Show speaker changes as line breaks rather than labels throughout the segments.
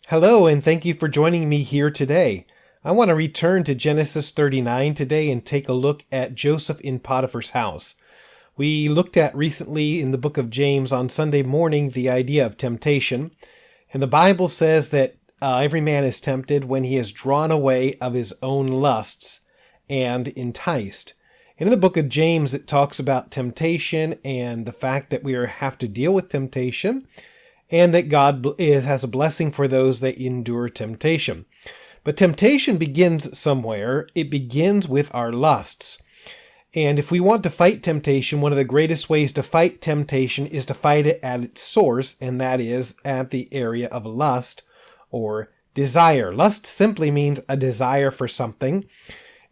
Hello, and thank you for joining me here today. I want to return to Genesis 39 today and take a look at Joseph in Potiphar's house. We looked at recently in the book of James on Sunday morning the idea of temptation, and the Bible says that every man is tempted when he is drawn away of his own lusts and enticed. And in the book of James, it talks about temptation and the fact that we have to deal with temptation, and that God has a blessing for those that endure temptation. But temptation begins somewhere. It begins with our lusts. And if we want to fight temptation, one of the greatest ways to fight temptation is to fight it at its source, and that is at the area of lust or desire. Lust simply means a desire for something,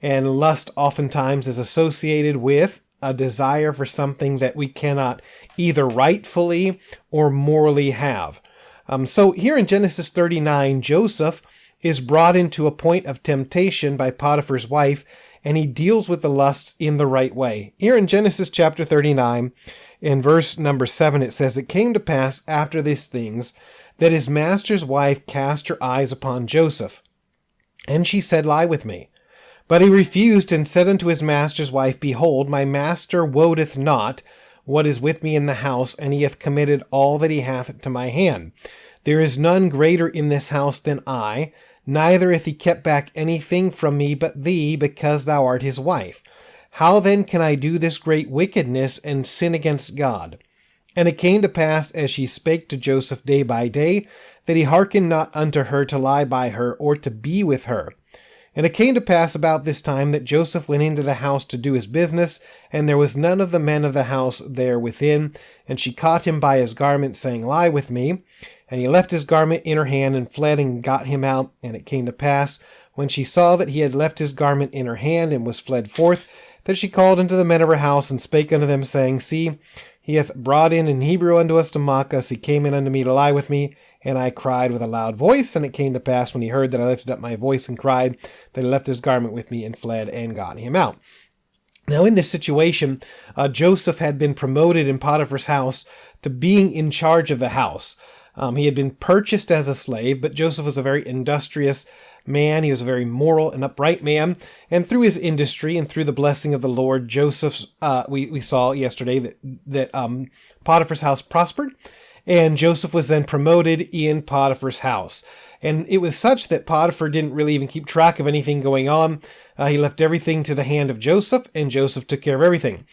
and lust oftentimes is associated with a desire for something that we cannot either rightfully or morally have. So here in Genesis 39, Joseph is brought into a point of temptation by Potiphar's wife, and he deals with the lusts in the right way. Here in Genesis chapter 39, in verse number 7, it says, "It came to pass after these things that his master's wife cast her eyes upon Joseph, and she said, Lie with me. But he refused and said unto his master's wife, Behold, my master wotteth not what is with me in the house, and he hath committed all that he hath to my hand. There is none greater in this house than I, neither hath he kept back anything from me but thee, because thou art his wife. How then can I do this great wickedness and sin against God? And it came to pass, as she spake to Joseph day by day, that he hearkened not unto her to lie by her, or to be with her. And it came to pass about this time that Joseph went into the house to do his business, and there was none of the men of the house there within. And she caught him by his garment, saying, Lie with me. And he left his garment in her hand, and fled, and got him out. And it came to pass, when she saw that he had left his garment in her hand, and was fled forth, that she called unto the men of her house, and spake unto them, saying, See, he hath brought in Hebrew unto us to mock us. He came in unto me to lie with me. And I cried with a loud voice. And it came to pass, when he heard that I lifted up my voice and cried, that he left his garment with me, and fled, and got him out." Now in this situation, Joseph had been promoted in Potiphar's house to being in charge of the house. He had been purchased as a slave, but Joseph was a very industrious man. He was a very moral and upright man. And through his industry and through the blessing of the Lord, Joseph's, we saw yesterday that Potiphar's house prospered. And Joseph was then promoted in Potiphar's house. And it was such that Potiphar didn't really even keep track of anything going on. He left everything to the hand of Joseph, and Joseph took care of everything.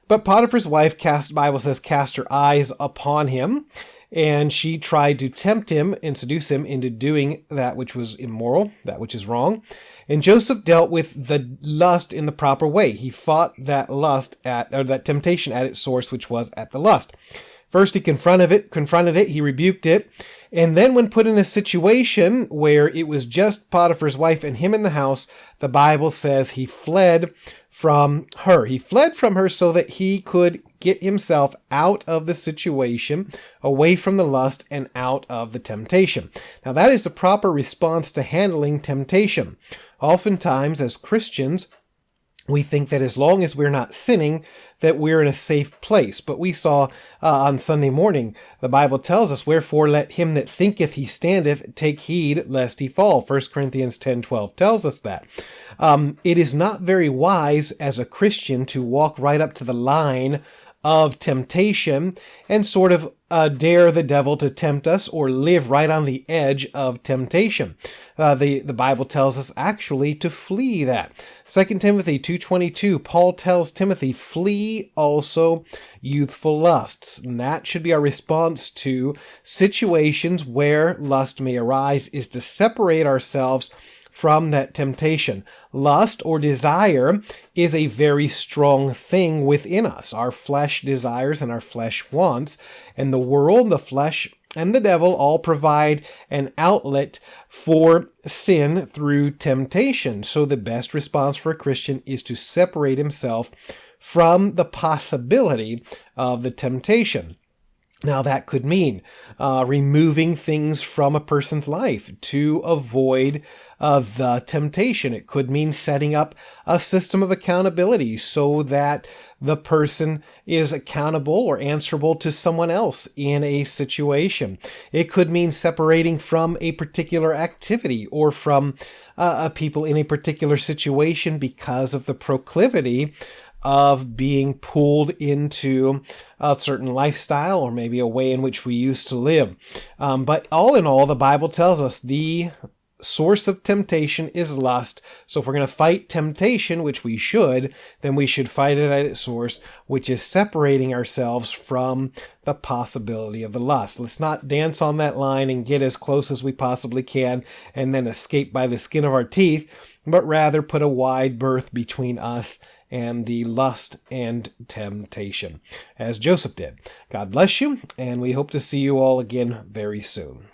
But Potiphar's wife, Bible says, cast her eyes upon him, and she tried to tempt him and seduce him into doing that which was immoral, that which is wrong. And Joseph dealt with the lust in the proper way. He fought that that temptation at its source, which was at the lust. First, he confronted it, he rebuked it, and then when put in a situation where it was just Potiphar's wife and him in the house, the Bible says he fled from her. He fled from her so that he could get himself out of the situation, away from the lust, and out of the temptation. Now, that is the proper response to handling temptation. Oftentimes, as Christians, we think that as long as we're not sinning, that we're in a safe place. But we saw on Sunday morning, the Bible tells us, Wherefore let him that thinketh he standeth take heed lest he fall. 1 Corinthians 10:12 tells us that. It is not very wise as a Christian to walk right up to the line of temptation and sort of dare the devil to tempt us or live right on the edge of temptation. The Bible tells us actually to flee that. 2 Timothy 2:22, Paul tells Timothy, flee also youthful lusts. And that should be our response to situations where lust may arise, is to separate ourselves from that temptation. Lust or desire is a very strong thing within us. Our flesh desires and our flesh wants, and the world, the flesh, and the devil all provide an outlet for sin through temptation. So the best response for a Christian is to separate himself from the possibility of the temptation. Now, that could mean removing things from a person's life to avoid the temptation. It could mean setting up a system of accountability so that the person is accountable or answerable to someone else in a situation. It could mean separating from a particular activity or from people in a particular situation because of the proclivity of being pulled into a certain lifestyle or maybe a way in which we used to live. But all in all, the Bible tells us the source of temptation is lust. So if we're going to fight temptation, which we should, then we should fight it at its source, which is separating ourselves from the possibility of the lust. Let's not dance on that line and get as close as we possibly can and then escape by the skin of our teeth, but rather put a wide berth between us and the lust and temptation, as Joseph did. God bless you, and we hope to see you all again very soon.